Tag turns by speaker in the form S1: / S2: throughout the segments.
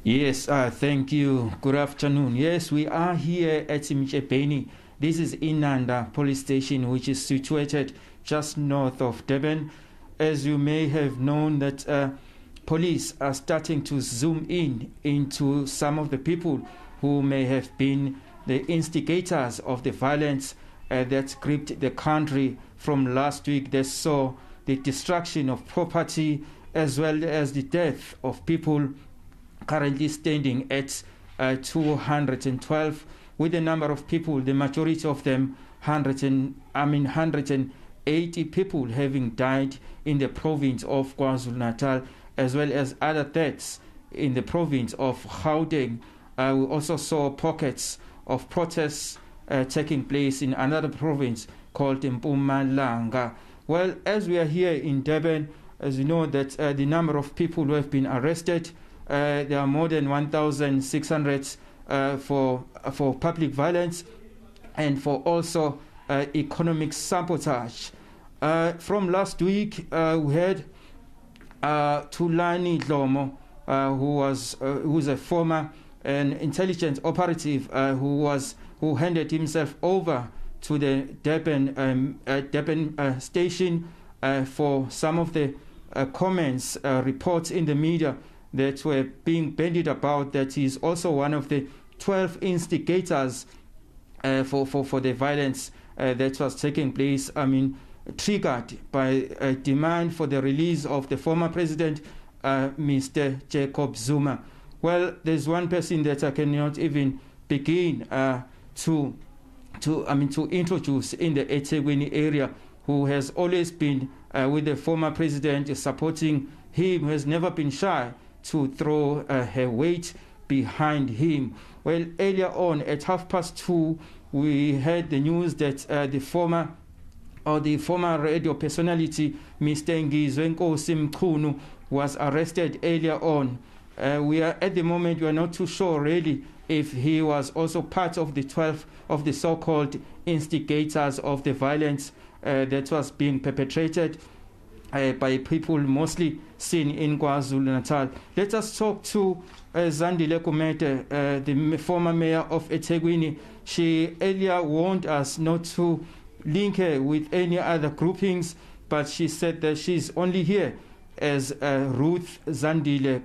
S1: Yes, thank you. Good afternoon. Yes, we are here at Mchebeni. This is Inanda Police Station, which is situated just north of Durban. As you may have known that police are starting to zoom into some of the people who may have been the instigators of the violence that gripped the country from last week. They saw the destruction of property as well as the death of people, currently standing at 212, with the number of people, the majority of them 180 people having died in the province of KwaZulu-Natal, as well as other deaths in the province of Gauteng. We also saw pockets of protests taking place in another province called Mpumalanga. Well, as we are here in Durban, as you know that the number of people who have been arrested, there are more than 1,600 for public violence and for also economic sabotage. From last week, we had Tulani Dlomo, who's a former intelligence operative who handed himself over to the Durban station for some of the comments, reports in the media that were being bandied about, that he's also one of the 12 instigators for the violence that was taking place. Triggered by a demand for the release of the former president, Mr. Jacob Zuma. Well, there's one person that I cannot even begin to introduce in the eThekwini area, who has always been with the former president, supporting him, who has never been shy to throw her weight behind him. Well, earlier on at 2:30, we heard the news that the former radio personality, Mr. Ngizwenkosi Mkhunu, was arrested earlier on. We are at the moment, we are not too sure really if he was also part of the 12 of the so-called instigators of the violence that was being perpetrated by people mostly seen in KwaZulu-Natal. Let us talk to Zandile Gumede, the former mayor of eThekwini. She earlier warned us not to link her with any other groupings, but she said that she's only here as Ruth Zandile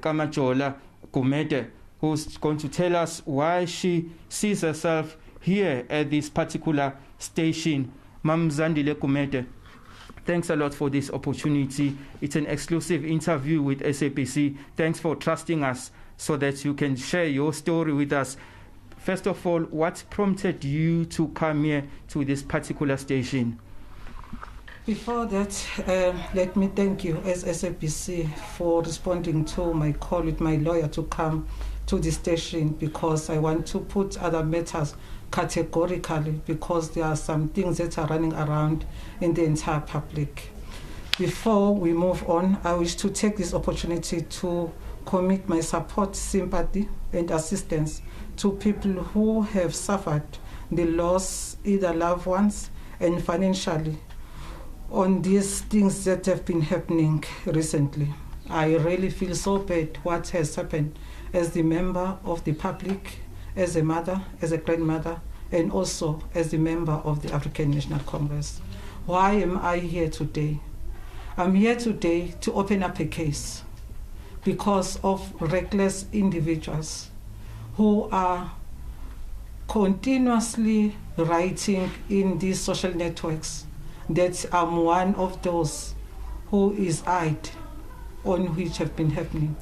S1: Gumede, who's going to tell us why she sees herself here at this particular station. Mam Zandile Gumede, thanks a lot for this opportunity. It's an exclusive interview with SABC. Thanks for trusting us so that you can share your story with us. First of all, what prompted you to come here to this particular station?
S2: Before that, let me thank you as SABC for responding to my call with my lawyer to come to the station, because I want to put other matters categorically, because there are some things that are running around in the entire public. Before we move on, I wish to take this opportunity to commit my support, sympathy, and assistance to people who have suffered the loss, either loved ones and financially, on these things that have been happening recently. I really feel so bad what has happened as the member of the public, as a mother, as a grandmother, and also as the member of the African National Congress. Why am I here today? I'm here today to open up a case because of reckless individuals who are continuously writing in these social networks that I'm one of those who is eyed on which have been happening.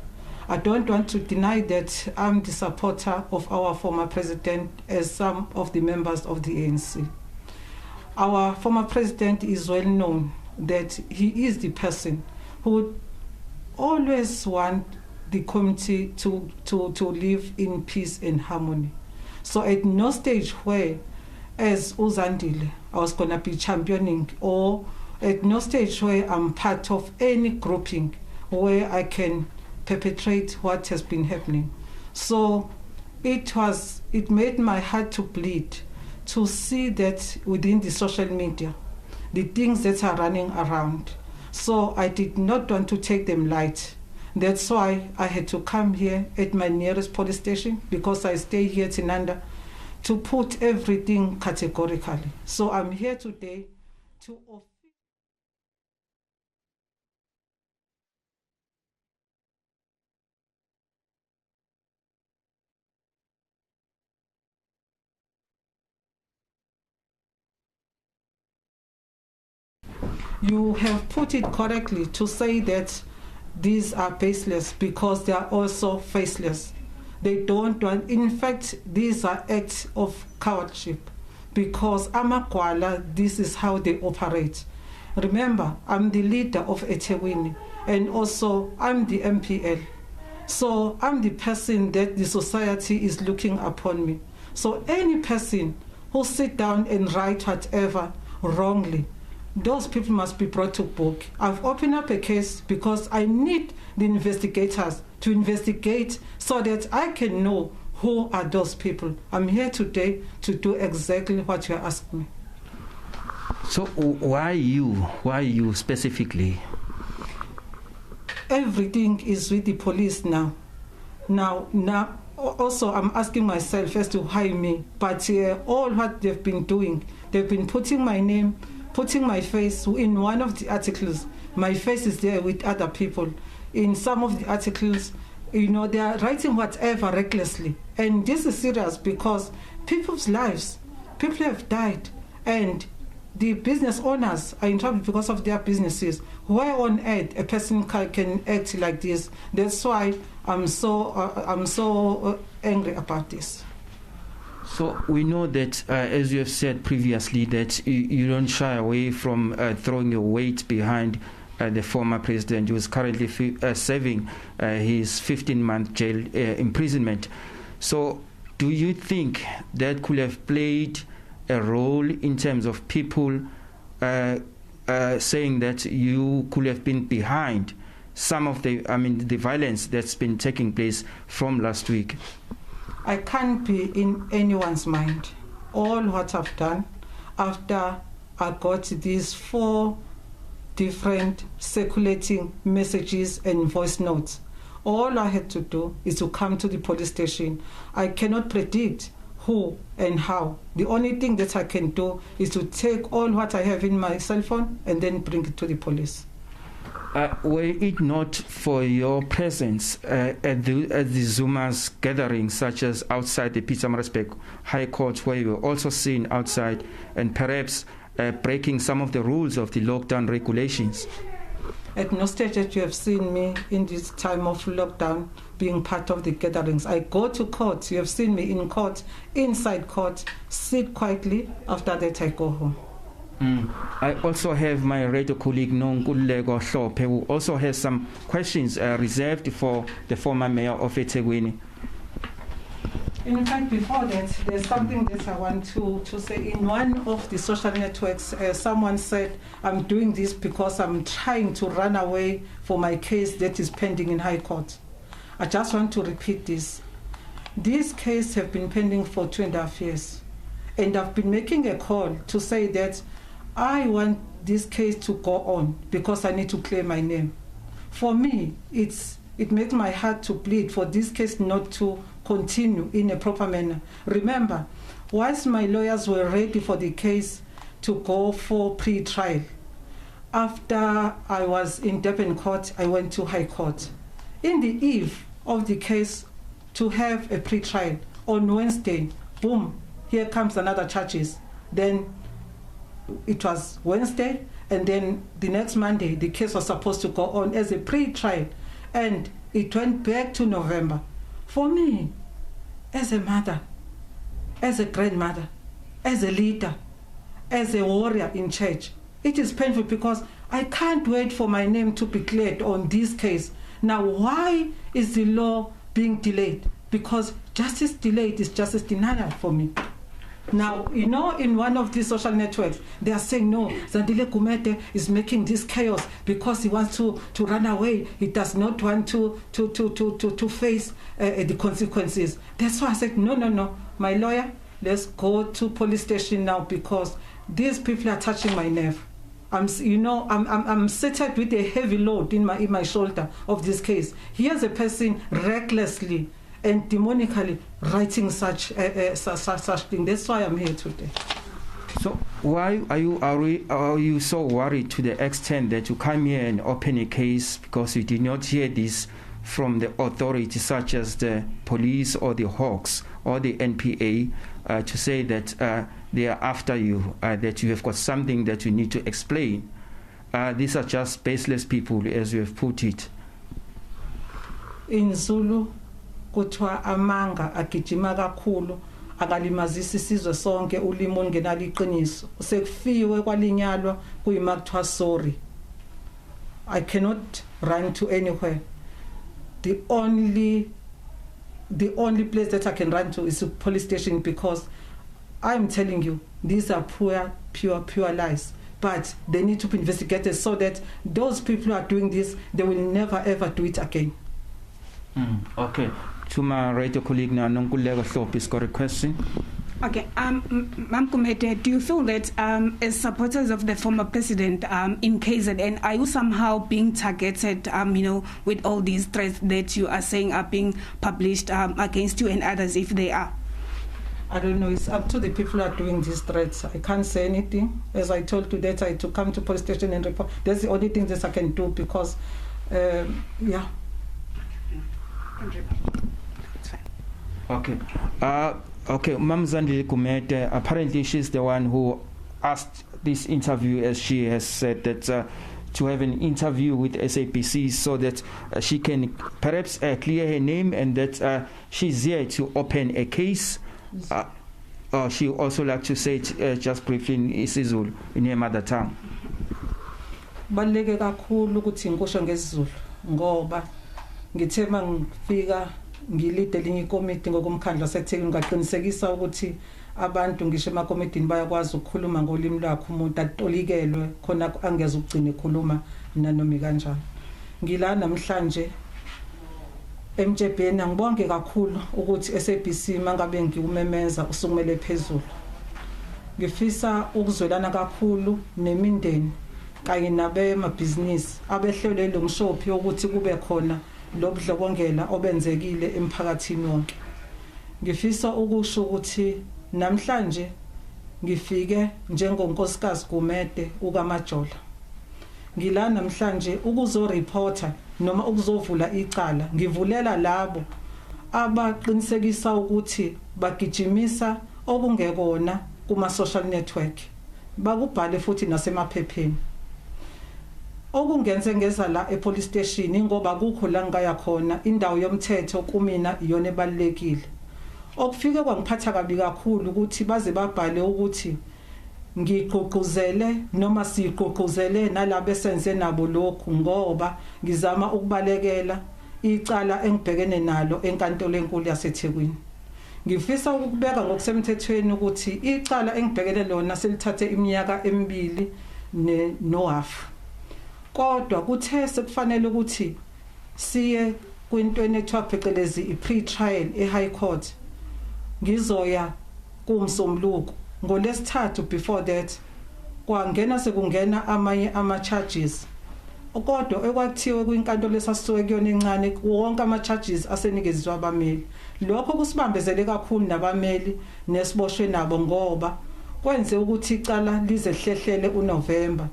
S2: I don't want to deny that I'm the supporter of our former president, as some of the members of the ANC. Our former president is well known that he is the person who always want the community to live in peace and harmony. So at no stage where, as Uzandile, I was going to be championing, or at no stage where I'm part of any grouping where I can perpetrate what has been happening. So it made my heart to bleed to see that within the social media, the things that are running around. So I did not want to take them light. That's why I had to come here at my nearest police station, because I stay here in Inanda, to put everything categorically. So I'm here today to You have put it correctly to say that these are baseless, because they are also faceless. They don't want, in fact, these are acts of cowardship, because Amakwala, this is how they operate. Remember, I'm the leader of eThekwini, and also I'm the MPL. So I'm the person that the society is looking upon me. So any person who sit down and write whatever wrongly, those people must be brought to book. I've opened up a case because I need the investigators to investigate so that I can know who are those people. I'm here today to do exactly what you asked me.
S1: So why you? Why you specifically?
S2: Everything is with the police now. Now, also I'm asking myself as to why me. But all what they've been doing, they've been putting my name, putting my face in one of the articles. My face is there with other people. In some of the articles, they are writing whatever recklessly. And this is serious, because people's lives, people have died, and the business owners are in trouble because of their businesses. Why on earth a person can act like this? That's why I'm so angry about this.
S1: So we know that, as you have said previously, that you don't shy away from throwing your weight behind the former president, who is currently serving his 15-month jail imprisonment. So do you think that could have played a role in terms of people saying that you could have been behind some of the violence that's been taking place from last week?
S2: I can't be in anyone's mind. All what I've done after I got these 4 different circulating messages and voice notes, all I had to do is to come to the police station. I cannot predict who and how. The only thing that I can do is to take all what I have in my cell phone and then bring it to the police.
S1: Were it not for your presence at the Zuma's gatherings, such as outside the Pietermaritzburg High Court, where you were also seen outside and perhaps breaking some of the rules of the lockdown regulations?
S2: At no stage that you have seen me in this time of lockdown being part of the gatherings. I go to court. You have seen me in court, inside court, sit quietly. After that, I go home.
S1: I also have my radio colleague Nonkululeko Hlophe, who also has some questions reserved for the former mayor of eThekwini.
S2: In fact, before that, there's something that I want to say. In one of the social networks, someone said, I'm doing this because I'm trying to run away for my case that is pending in High Court. I just want to repeat this. This case has been pending for 2.5 years. And I've been making a call to say that I want this case to go on because I need to clear my name. For me, it makes my heart to bleed for this case not to continue in a proper manner. Remember, whilst my lawyers were ready for the case to go for pre-trial, after I was in Durban court, I went to High Court. In the eve of the case to have a pre-trial, on Wednesday, boom, here comes another charges. Then it was Wednesday, and then the next Monday, the case was supposed to go on as a pre-trial, and it went back to November. For me, as a mother, as a grandmother, as a leader, as a warrior in church, it is painful because I can't wait for my name to be cleared on this case. Now, why is the law being delayed? Because justice delayed is justice denial for me. Now, in one of these social networks, they are saying, no, Zandile Gumede is making this chaos because he wants to run away. He does not want to face the consequences. That's why I said, no. My lawyer, let's go to police station now because these people are touching my nerve. I'm seated with a heavy load in my shoulder of this case. Here's a person recklessly and demonically writing such thing. That's why I'm here today.
S1: So why are you so worried to the extent that you come here and open a case because you did not hear this from the authorities such as the police or the Hawks or the NPA to say that they are after you, that you have got something that you need to explain? These are just baseless people, as you have put it.
S2: In Zulu, kuthiwa amanga agijima kakhulu akalimazisa isizwe sonke ulimi ongenalo iqiniso sekufiwe kwalinyalwa kuyima kuthiwa sorry. I cannot run to anywhere. The only place that I can run to is a police station, because I'm telling you, these are pure lies. But they need to be investigated so that those people who are doing this, they will never ever do it again.
S1: Okay. To my radio colleague now, Nonkulego Thorpe has got a question.
S3: Okay, Ma'am Gumede, do you feel that as supporters of the former president in KZN, are you somehow being targeted, with all these threats that you are saying are being published against you and others, if they are?
S2: I don't know. It's up to the people who are doing these threats. I can't say anything. As I told you that I had to come to police station and report. That's the only thing that I can do, because, yeah.
S1: Okay. Okay, Mayor Zandile Gumede, apparently she's the one who asked this interview, as she has said, that to have an interview with SABC so that she can perhaps clear her name, and that she's here to open a case. She also like to say it just briefly in isiZulu, in her mother tongue.
S2: Baleke kakhulu ukuthi ngikusho ngesiZulu ngoba ngithe mangifika ngilide linye ikomiti ngokumkhandla waseThekwini ngaqinisekisa ukuthi abantu ngisho emakomitini bayakwazi ukukhuluma ngolimi lwakhe umuntu atolikelwe khona angeze ugcine ekhuluma nanomi kanjani. Ngila namhlanje emjebheni ngibonge kakhulu ukuthi SABC mangabe ngiumemeza usukumele phezulu. Ngifisa ukuzwelana kakhulu nemindeni kanye nabemabhizinisi abehlelwe lo mshophi ukuthi kube khona lobudlobongela obenzekile emphakathini wonke. Ngifisa ukusho ukuthi namhlanje ngifike njengonkosikazi Gumede ukaMajola. Ngila namhlanje ukuzoreporta noma ukuzovula icala. Ngivulela labo abaqinisekisa ukuthi bagijimisa okungekona kuma social network, bakubhale futhi nasemaphepheni. Okungenze ngeza la epolice station ngoba kukho la ngaya khona indawo yomthetho kumina iyona ebalekile. Okufike kwangiphatha kabi kakhulu ukuthi baze babhale ukuthi ngigqugquzele noma sigqugquzele nalabo esenze nabo lokhu ngoba ngizama ukubalekela icala engibhekene nalo enkantolo enkulu yaseThekwini. Ngifisa ukubeka ngokusemthethweni ukuthi icala engibhekene lona selithathe iminyaka emibili nohalf. Kodwa kuthe sekufanele ukuthi siye kwinto enethiwa phecelezi i-pre-trial e-High Court. Ngizoya kumsombuluko ngolesithathu. Before that kwangena sekungena amanye ama-charges, kodwa ekwathiwe kwinkantolo esasuke kuyona encane wonke ama-charges asenikezwe abameli. Lokho kusibambezele kakhulu nabameli nesiboshwe nabo ngoba kwenze ukuthi icala lize hlehlele uNovember.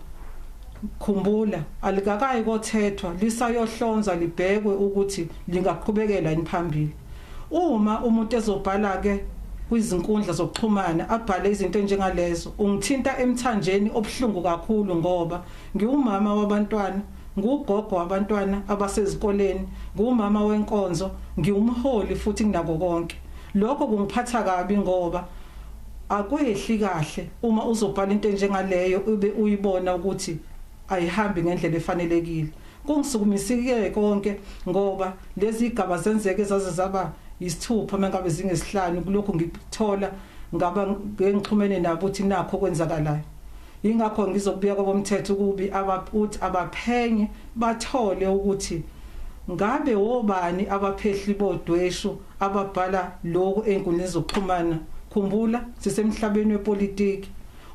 S2: Khumbula alikakayi kothethwa, lisayohlonza libhekwe ukuthi lingaqhubekela yini phambili. Uma umuntu ezobhala ke kwizinkundla zokuxhumana abhale izinto njengalezo, ungithinta emthanjeni obhlungu kakhulu ngoba ngiwumama wabantwana, ngugogo wabantwana abasezikoleni, ngumama wenkonzo, ngiwumholi futhi kunako konke. Lokho kungiphatha kabi ngoba akwehli kahle uma uzobhala into njengaleyo ube uyibona ukuthi ayihambi ngendlela efanelekile. Kungisukumisike konke ngoba lezi igaba zenzeke ezazizaba isithupha mangabe zingesihlanu kulokho ngithola ngaba ngixhumene nabo uthi nakho kwenzakalayo. Ingakho ngizobuya kwabomthetho kubi abaphenye bathole ukuthi ngabe wobani abaphehli bodweshu ababhala lokho enkundleni zokuxhumana. Khumbula sisemhlabeni wepolitiki.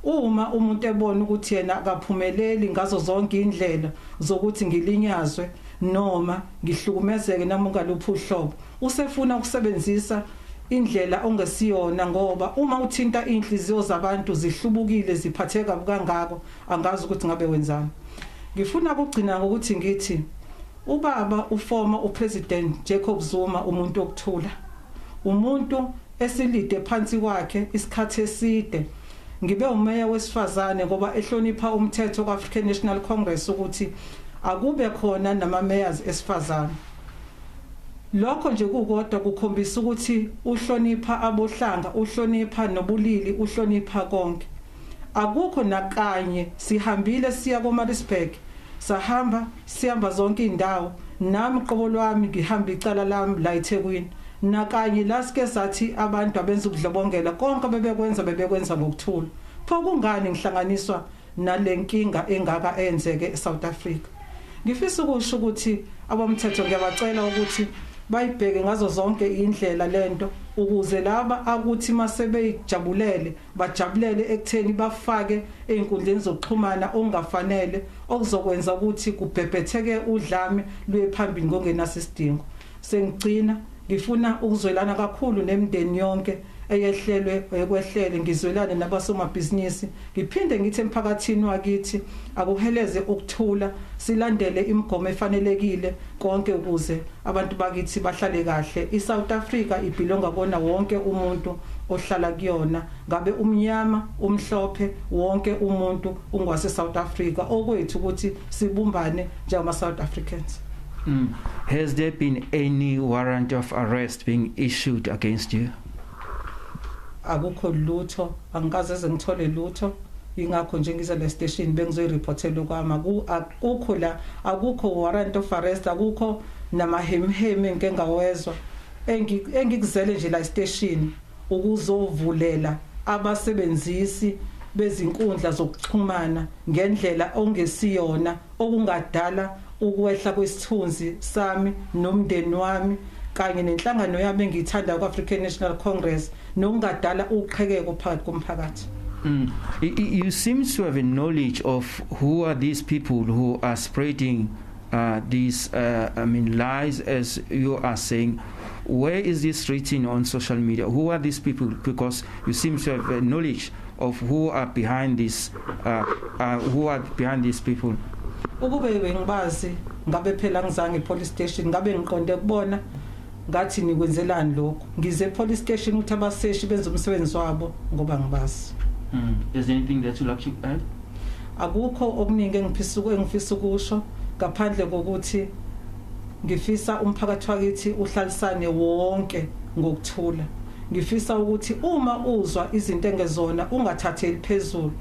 S2: uma umuntu ebona ukuthi yena akaphumeleli ngazo zonke indlela zokuthi ngilinyazwe noma ngihlukumezeke nami ngaluphi uhlobo usefuna ukusebenzisa indlela ongesiyona ngoba uma uthinta inhliziyo zabantu zihlubukile ziphatheka kangako angazi ukuthi ngabe wenzani. Ngifuna ukugcina ngokuthi ngithi ubaba uformer uPresident Jacob Zuma umuntu okuthula, umuntu esilide phansi kwakhe isikhathi eside. Ngibe umeya wesifazane ngoba ehlonipha umthetho kaAfrican National Congress ukuthi akube khona nama-mayors esifazane. Lokho nje kukodwa kukhombisa ukuthi uhlonipha abohlanga, uhlonipha nobulili, uhlonipha konke. Akukho nakanye sihambile siya koMaritzburg, sihamba zonke indawo, nami qobo lwami ngihamba icala lami la eThekwini. Nakanye la sike sathi abantu abenza ubudlobongela konke bebekwenza ngokuthula. Pho kungani ngihlanganiswa nalenkinga engaka enzeke eSouth Africa? Ngifisa ukusho ukuthi abomthetho ngiyabacela ukuthi bayibheke ngazo zonke indlela lento ukuze laba akuthi masebeyijabulele bajabulele ekutheni bafake einkundleni zokuxhumana ongafanele okuzokwenza ukuthi kubhebhetheke udlame lwephambili ngongenasidingo. Sengigcina ngifuna ukuzwelana kakhulu nemndeni yonke eyehlelwe ekwehlele, ngizwelane nabasomabhizinisi, ngiphinde ngithi emphakathini wakithi akuheleze ukuthula, silandele imigomo efanelekile konke ukuze abantu bakithi bahlale kahle. iSouth Africa ibhilonga kona wonke umuntu ohlala kuyona, ngabe umnyama umhlophe, wonke umuntu ungwase South Africa, okwethu ukuthi sibumbane njengama South Africans.
S1: Has there been any warrant of arrest being issued against you?
S2: Akukho lutho, angikaze eze ngithole lutho, ingakho nje ngize le station bengizoyireportela kwami. Akukho la, akukho warrant of arrest, akukho namahemheme ngengawezwa. Engikuzele nje la station ukuzovulela abasebenzisi bezinkundla zokuxhumana ngendlela ongesiyona okungadala ukwehla kwesithunzi sami nomndeni wami kanye nenhlangano yami engiyithanda ku-African National Congress nokungadala uqhekeko phakathi komphakathi.
S1: You seem to have a knowledge of who are these people who are spreading these lies, as you are saying. Where is this written on social media? Who are these people? Because you seem to have a knowledge of who are behind this, people.
S2: Ukube bengibazi ngabe phela ngizange police station, ngabe ngiqonde kubona ngathi nikwenzelani lokho. Ngize police station ukuthi abaseshi benze umsebenzi wabo ngoba ngibazi.
S1: Is there anything that you like to add?
S2: Akukho okuningi engifisa ukusho ngaphandle kokuthi ngifisa umphakathi wakithi uhlalisane wonke ngokuthula. Ngifisa ukuthi uma uzwa izinto engezona ungathatheli phezulu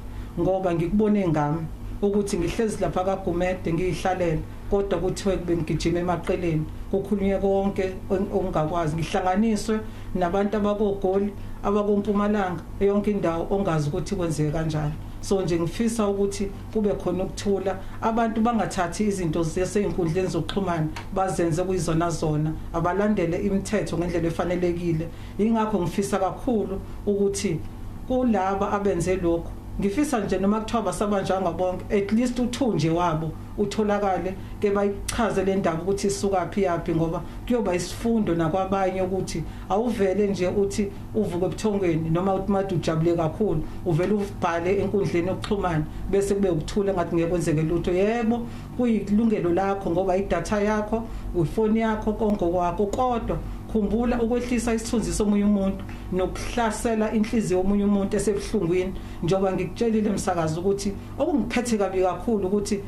S2: ngoba ngikubone ngami ukuthi ngihlezi lapha kaGumede ngihlalele kodwa kuthiwe kube ngigijima emaqeleni kukhulunywe konke ongakwazi, ngihlanganiswe nabantu abakogoli abakompumalanga yonke indawo ongazi ukuthi kwenzeke kanjani. So nje ngifisa ukuthi kube khona ukuthula, abantu bangathathi izinto zaseinkundleni zokuxhumana bazenze kuyizona zona, abalandele imithetho ngendlela efanelekile. Ingakho ngifisa kakhulu ukuthi kulaba abenze lokho, ngifisa nje noma kuthiwa basabanjanga bonke at least uthunje wabo utholakale ke bayichaze le ndaba ukuthi isuka phi ngoba kuyoba isifundo nakwabanye ukuthi awuvele nje uthi uvuke ebuthongweni noma uthi manje ujabule kakhulu uvele ubhale enkundleni yokuxhumana bese kube ukuthula ngathi ngeke kwenzeke lutho. Yebo kuyilungelo lakho ngoba idatha yakho, ifoni yakho, konke kwakho, kodwa khumbula ukwehlisa isithunzi somunye umuntu nokuhlasela inhliziyo yomunye umuntu esebuhlungwini. Njoba ngikutshelile emsakazo ukuthi okungiphethe kabi kakhulu ukuthi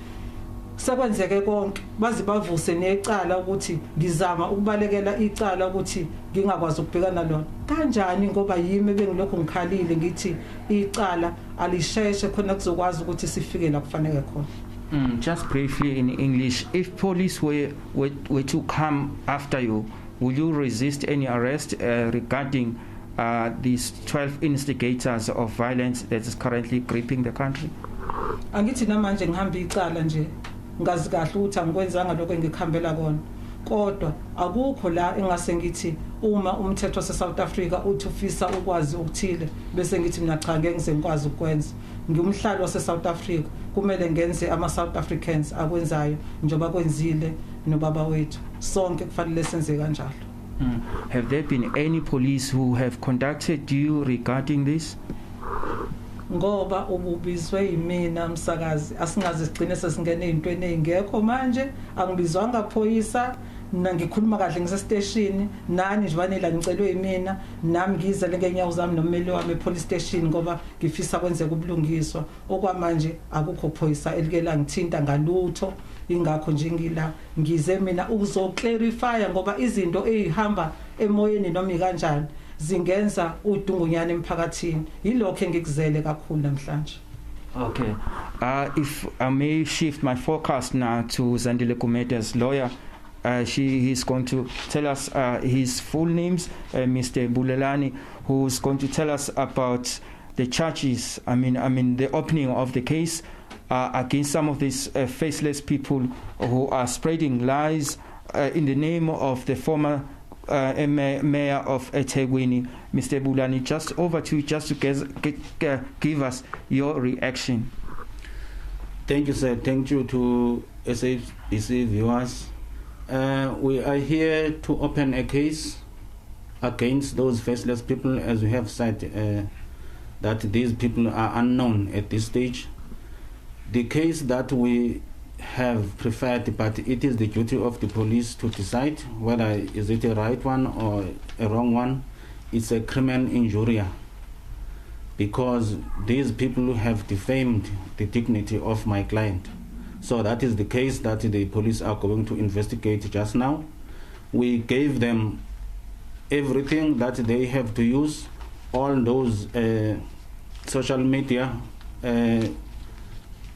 S2: sekwenzeke konke bazi bavuse necala ukuthi ngizama ukubalekela icala ukuthi ngingakwazi ukubhekana lona kanjani ngoba yimi bengilokho ngikhalile ngithi icala alisheshe khona kuzokwazi ukuthi sifike la kufanele khona.
S1: Just briefly in English, if police were to come after you, will you resist any arrest regarding these 12 instigators of violence that is currently gripping the country?
S2: Angithi namanje ngihamba icala nje ngazi kahle ukuthi angikwenzanga lokho engikhambela kona kodwa akukho la engase ngithi uma umthetho waseSouth Africa uthi ufisa ukwazi ukuthile bese ngithi mina cha ngeke ngize ngikwazi ukwenza. Ngiyumhlali waseSouth Africa, kumele ngenze ama-South Africans akwenzayo njengoba kwenzile nobaba wethu. Sonke kufanele senze kanjalo.
S1: Have there been any police who have contacted you regarding this?
S2: Ngoba ububizwe yimina msakazi asingaze sigcine sesingene ezintweni ezingekho manje angibizwanga phoyisa nangikhuluma kahle ngisestation nani nje banela ngicelwe yimina nami ngizele ngenyawo zami nommeli wami epolice station ngoba ngifisa kwenzeka ubulungiswa okwamanje akukho phoyisa elikela ngithinta ngalutho ingakho nje ngila ngize mina ukuzoclarify ngoba izinto ezihamba emoyeni noma ikanjani zingenza udungunyana emphakathini yilokho engikuzele kakhulu namhlanje.
S1: Okay, if I may shift my focus now to Zandile Gumede's lawyer, he is going to tell us his full names, Mr. Bulelani, who is going to tell us about the charges. I mean the opening of the case against some of these faceless people who are spreading lies in the name of the former Mayor of eThekwini. Mr. Bulelani, just over to you, just to give us your reaction.
S4: Thank you, sir. Thank you to SABC viewers. We are here to open a case against those faceless people, as we have said, that these people are unknown at this stage. The case that we have preferred, but it is the duty of the police to decide whether is it a right one or a wrong one. It's a criminal injury because these people have defamed the dignity of my client. So that is the case that the police are going to investigate just now. We gave them everything that they have to use, all those social media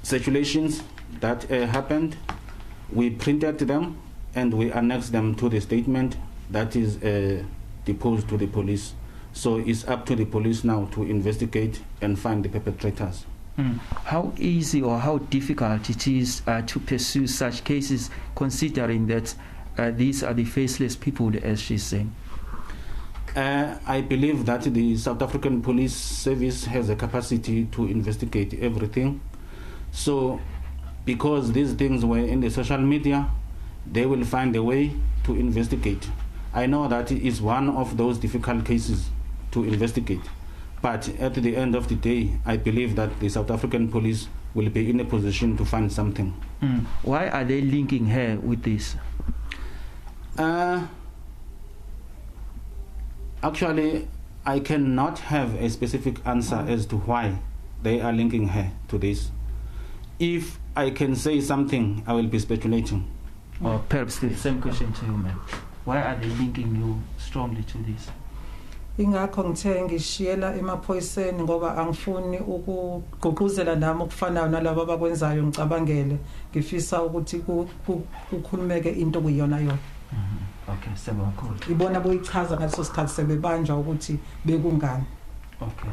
S4: circulations that happened. We printed them and we annexed them to the statement that is deposed to the police. So it's up to the police now to investigate and find the perpetrators.
S1: How easy or how difficult it is to pursue such cases, considering that these are the faceless people, as she's saying?
S4: I believe that the South African Police Service has a capacity to investigate everything. So because these things were in the social media, they will find a way to investigate. I know that it is one of those difficult cases to investigate. But at the end of the day, I believe that the South African police will be in a position to find something.
S1: Why are they linking her with this?
S4: Actually, I cannot have a specific answer as to why they are linking her to this. If I can say something, I will be speculating.
S1: Or perhaps the same question to you, ma'am. Why are they linking you strongly to this?
S2: Ingakho ngithe ngishiyela emaphoyiseni ngoba angifuni ukugqugquzela nami ukufanayo nalabo abakwenzayo ngicabangele ngifisa ukuthi kukhulumeke into kuyona yona.
S1: Okay, sebakhulu.
S2: Ibona boyichaza ngaleso sikhathi sebebanjwa ukuthi bekungani.
S1: Okay.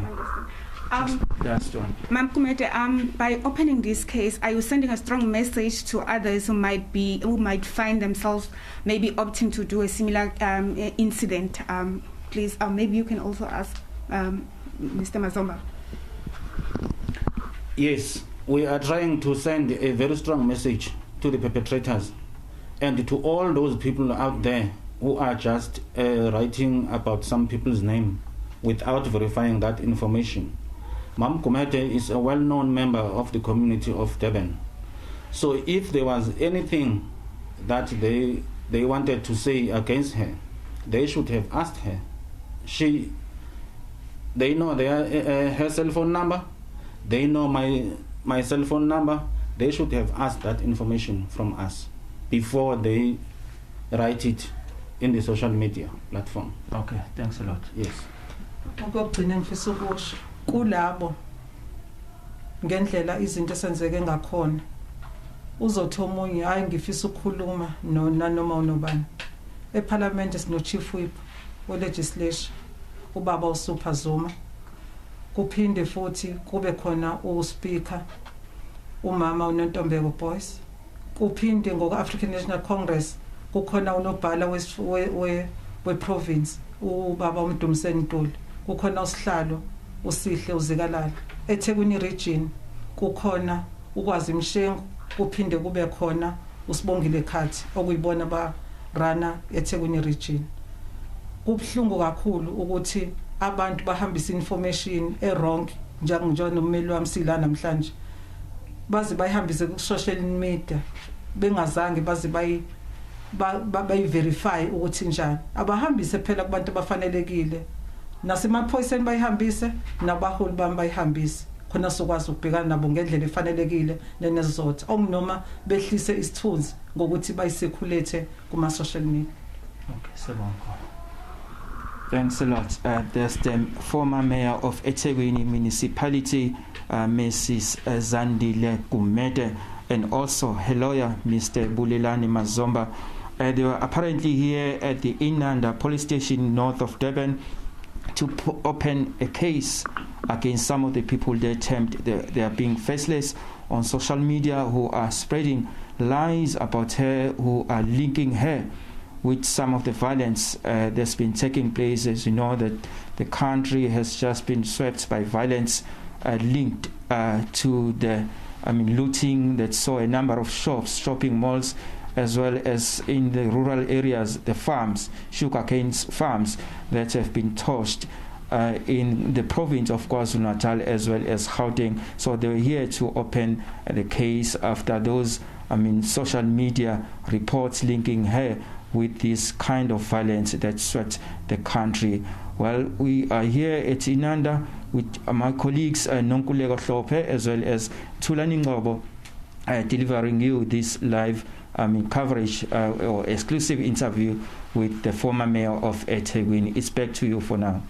S1: Last one.
S3: Ma'am Gumede, by opening this case, are you sending a strong message to others who might find themselves maybe opting to do a similar incident? Please, maybe you can also ask Mr. Mazomba.
S4: Yes, we are trying to send a very strong message to the perpetrators and to all those people out there who are just writing about some people's name without verifying that information. Ma'am Gumede is a well-known member of the community of Durban. So if there was anything that they wanted to say against her, they should have asked her. They know her cell phone number, they know my cell phone number. They should have asked that information from us before they write it in the social media platform.
S1: Okay, thanks a lot.
S4: Yes.
S2: Ukugcina ngifisa ukusho kulabo ngendlela izinto esenzeke ngakhona uzothi omunye hayi ngifisa ukukhuluma noma unobani eParliament sino Chief Whip we legislation ubaba uSuper Zuma kuphinde futhi kube khona uSpeaker umama uNontombeko Boys kuphinde ngoku African National Congress kukhona unobhala we-province ubaba uMdumiseni Ntuli, kukhona usihlalo uSihle uZikalala. eThekwini region kukhona ukwazi Mshengu, kuphinde kube khona uSibongile Khathi okuyibona ba rana eThekwini region. Kubhlungu kakhulu ukuthi abantu bahambisa information wrong njengona ummeli wami sila namhlanje, baze bayihambise ku social media bengazange baze bayi-verify ukuthi njani. Abahambise phela kubantu abafanelekile, nasemaphoyiseni bayihambise, nabaholi bami bayihambise, khona sokwazi ukubhekana nabo ngendlela efanelekile nenezizotha, okunoma behlise isithunzi ngokuthi bayisirculate kuma-social media.
S1: Okay, Sabonga. Thanks a lot. There's the former mayor of eThekwini municipality, Mrs. Zandile Gumede, and also her lawyer, Mr. Bulelani Mazomba. They were apparently here at the Inanda Police Station north of Durban to open a case against some of the people they termed they are being faceless on social media, who are spreading lies about her, who are linking her with some of the violence that's been taking place. As you know, that the country has just been swept by violence linked to the looting that saw a number of shops, shopping malls, as well as in the rural areas, the farms, sugarcane farms that have been torched in the province of KwaZulu-Natal as well as Gauteng. So they were here to open the case after those social media reports linking her with this kind of violence that swept the country. Well, we are here at Inanda with my colleagues Nonkulego Hlope as well as Thulani Ngobo, delivering you this live coverage or exclusive interview with the former mayor of eThekwini. It's back to you for now.